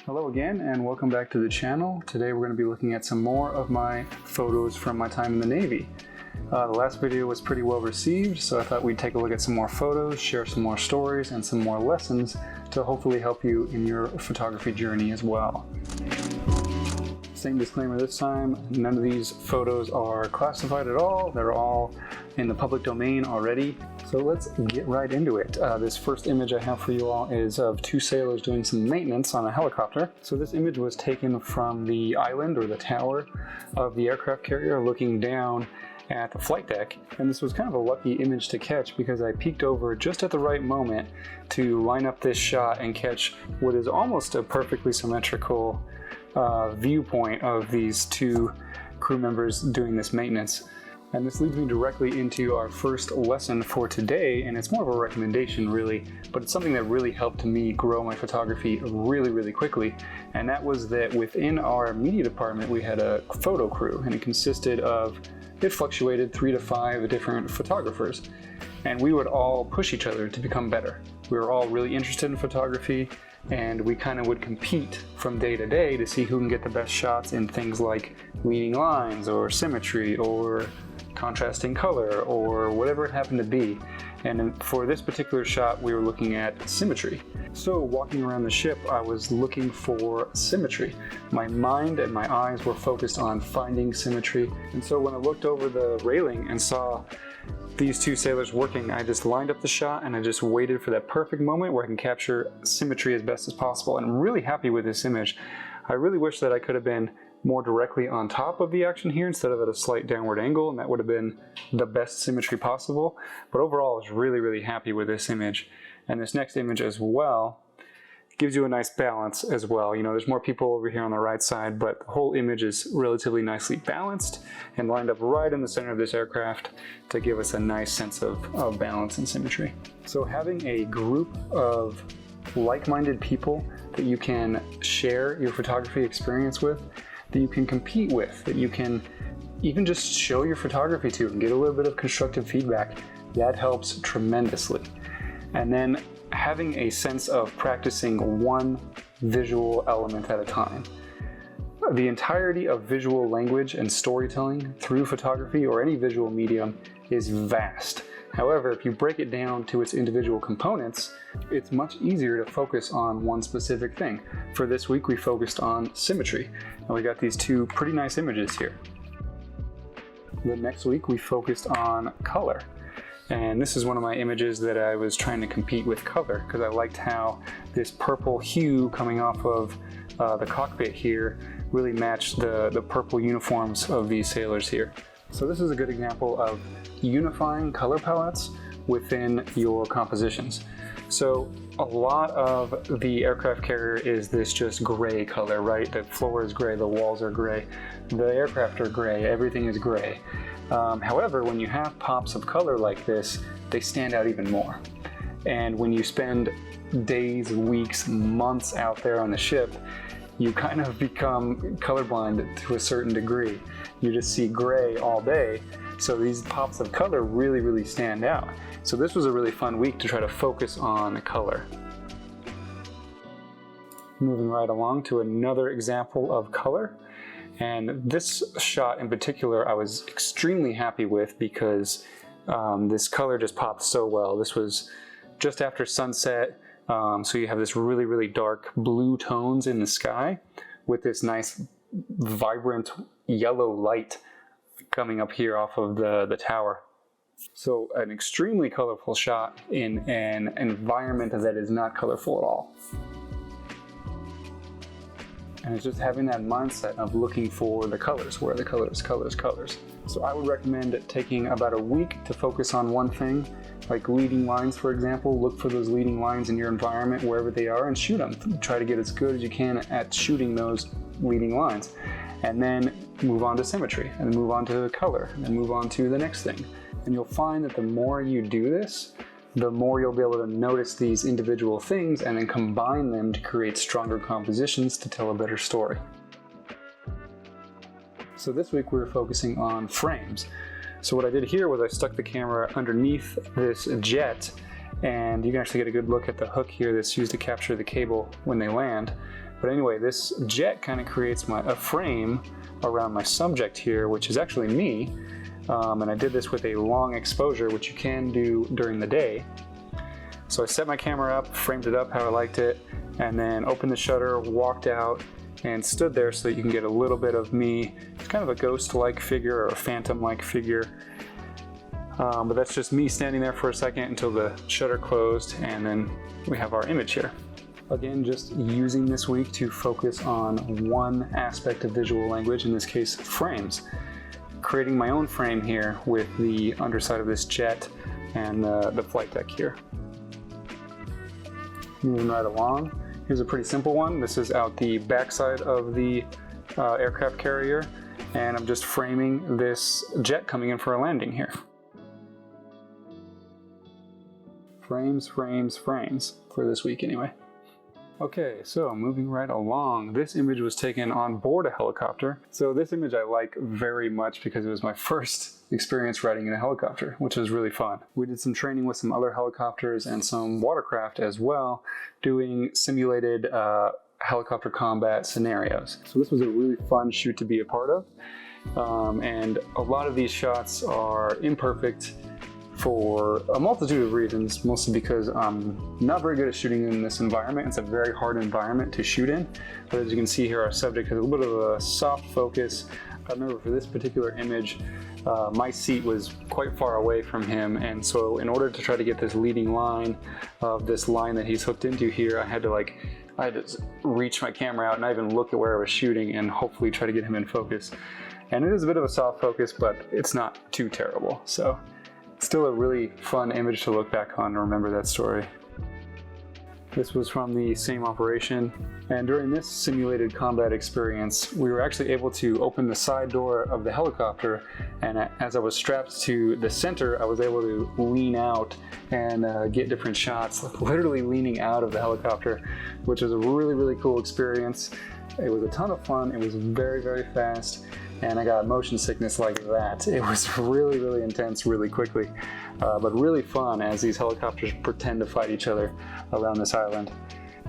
Hello again and welcome back to the channel. Today we're going to be looking at some more of my photos from my time in the Navy. The last video was pretty well received, so I thought we'd take a look at some more photos, share some more stories, and some more lessons to hopefully help you in your photography journey as well. Same disclaimer this time, none of these photos are classified at all. They're all in the public domain already. So let's get right into it. This first image I have for you all is of two sailors doing some maintenance on a helicopter. So this image was taken from the island or the tower of the aircraft carrier looking down at the flight deck. And this was kind of a lucky image to catch because I peeked over just at the right moment to line up this shot and catch what is almost a perfectly symmetrical viewpoint of these two crew members doing this maintenance. And this leads me directly into our first lesson for today, and it's more of a recommendation really, but it's something that really helped me grow my photography really quickly. And that was that within our media department we had a photo crew, and it fluctuated 3 to 5 different photographers, and we would all push each other to become better. We were all really interested in photography, and we kind of would compete from day to day to see who can get the best shots in things like leading lines or symmetry or contrasting color or whatever it happened to be. And for this particular shot we were looking at symmetry. So walking around the ship I was looking for symmetry. My mind and my eyes were focused on finding symmetry, and so when I looked over the railing and saw these two sailors working, I just lined up the shot and I just waited for that perfect moment where I can capture symmetry as best as possible. And I'm really happy with this image. I really wish that I could have been more directly on top of the action here instead of at a slight downward angle, and that would have been the best symmetry possible. But overall I was really happy with this image. And this next image as well gives you a nice balance as well. You know, there's more people over here on the right side, but the whole image is relatively nicely balanced and lined up right in the center of this aircraft to give us a nice sense of balance and symmetry. So having a group of like-minded people that you can share your photography experience with, that you can compete with, that you can even just show your photography to and get a little bit of constructive feedback, that helps tremendously. And then having a sense of practicing one visual element at a time. The entirety of visual language and storytelling through photography or any visual medium is vast. However, if you break it down to its individual components, it's much easier to focus on one specific thing. For this week we focused on symmetry, and we got these two pretty nice images here. The next week we focused on color. And this is one of my images that I was trying to compete with color because I liked how this purple hue coming off of the cockpit here really matched the purple uniforms of these sailors here. So this is a good example of unifying color palettes within your compositions. So a lot of the aircraft carrier is this just gray color, right? The floor is gray, the walls are gray, the aircraft are gray, everything is gray. However, when you have pops of color like this, they stand out even more. And when you spend days, weeks, months out there on the ship, you kind of become colorblind to a certain degree. You just see gray all day, so these pops of color really stand out. So this was a really fun week to try to focus on color. Moving right along to another example of color. And this shot in particular I was extremely happy with because this color just popped so well. This was just after sunset, so you have this really dark blue tones in the sky with this nice vibrant yellow light coming up here off of the tower. So an extremely colorful shot in an environment that is not colorful at all. And it's just having that mindset of looking for the colors, where the colors. So I would recommend taking about a week to focus on one thing, like leading lines, for example. Look for those leading lines in your environment, wherever they are, and shoot them. Try to get as good as you can at shooting those leading lines. And then move on to symmetry, and then move on to color, and then move on to the next thing. And you'll find that the more you do this, the more you'll be able to notice these individual things and then combine them to create stronger compositions to tell a better story. So this week we were focusing on frames. So what I did here was I stuck the camera underneath this jet, and you can actually get a good look at the hook here that's used to capture the cable when they land. But anyway, this jet kind of creates a frame around my subject here, which is actually me. And I did this with a long exposure, which you can do during the day. So I set my camera up, framed it up how I liked it, and then opened the shutter, walked out, and stood there so that you can get a little bit of me. It's kind of a ghost-like figure or a phantom-like figure. But that's just me standing there for a second until the shutter closed, and then we have our image here. Again, just using this week to focus on one aspect of visual language, in this case, frames. Creating my own frame here with the underside of this jet and the flight deck here. Moving right along, here's a pretty simple one. This is out the backside of the aircraft carrier, and I'm just framing this jet coming in for a landing here. Frames, frames, frames, for this week anyway. Okay, so moving right along, this image was taken on board a helicopter. So this image I like very much because it was my first experience riding in a helicopter, which was really fun. We did some training with some other helicopters and some watercraft as well, doing simulated helicopter combat scenarios. So this was a really fun shoot to be a part of. And a lot of these shots are imperfect for a multitude of reasons, mostly because I'm not very good at shooting in this environment. It's a very hard environment to shoot in. But as you can see here, our subject has a little bit of a soft focus. I remember for this particular image, my seat was quite far away from him, and so in order to try to get this leading line of this line that he's hooked into here, I had to reach my camera out and not even look at where I was shooting and hopefully try to get him in focus. And it is a bit of a soft focus, but it's not too terrible. So still a really fun image to look back on and remember that story. This was from the same operation, and during this simulated combat experience, we were actually able to open the side door of the helicopter, and as I was strapped to the center, I was able to lean out and get different shots, literally leaning out of the helicopter, which was a really, really cool experience. It was a ton of fun. It was very, very fast, and I got motion sickness like that. It was really, really intense really quickly, but really fun as these helicopters pretend to fight each other around this island.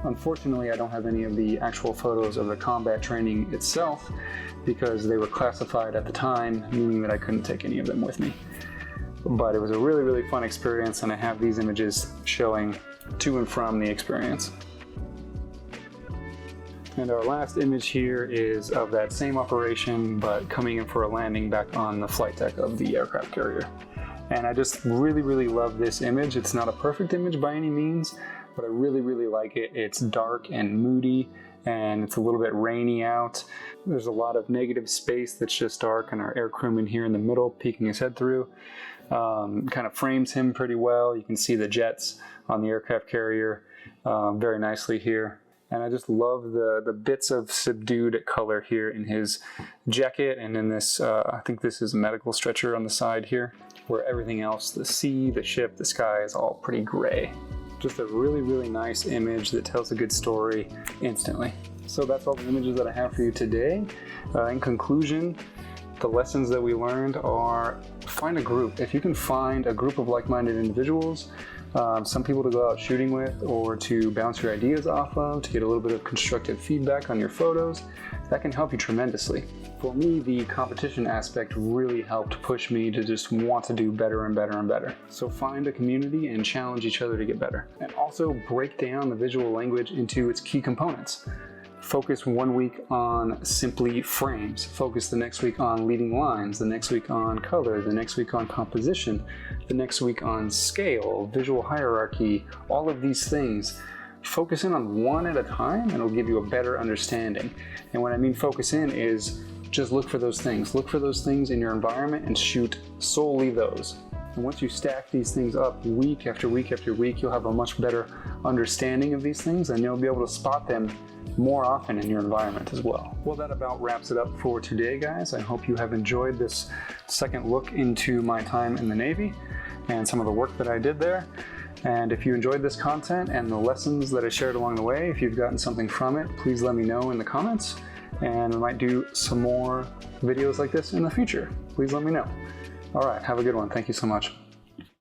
Unfortunately, I don't have any of the actual photos of the combat training itself because they were classified at the time, meaning that I couldn't take any of them with me. But it was a really, really fun experience, and I have these images showing to and from the experience. And our last image here is of that same operation, but coming in for a landing back on the flight deck of the aircraft carrier. And I just really, really love this image. It's not a perfect image by any means, but I really, really like it. It's dark and moody, and it's a little bit rainy out. There's a lot of negative space that's just dark, and our air crewman here in the middle peeking his head through. Kind of frames him pretty well. You can see the jets on the aircraft carrier very nicely here. And I just love the bits of subdued color here in his jacket and in this, I think this is a medical stretcher on the side here, where everything else, the sea, the ship, the sky is all pretty gray. Just a really, really nice image that tells a good story instantly. So that's all the images that I have for you today. In conclusion, the lessons that we learned are find a group. If you can find a group of like-minded individuals, some people to go out shooting with or to bounce your ideas off of, to get a little bit of constructive feedback on your photos, that can help you tremendously. For me, the competition aspect really helped push me to just want to do better and better and better. So find a community and challenge each other to get better. And also break down the visual language into its key components. Focus 1 week on simply frames. Focus the next week on leading lines, the next week on color, the next week on composition, the next week on scale, visual hierarchy, all of these things. Focus in on one at a time and it'll give you a better understanding. And what I mean focus in is just look for those things. Look for those things in your environment and shoot solely those. And once you stack these things up week after week after week, you'll have a much better understanding of these things and you'll be able to spot them more often in your environment as well. Well, that about wraps it up for today, guys. I hope you have enjoyed this second look into my time in the Navy and some of the work that I did there. And if you enjoyed this content and the lessons that I shared along the way, if you've gotten something from it, please let me know in the comments, and we might do some more videos like this in the future. Please let me know. All right, have a good one. Thank you so much.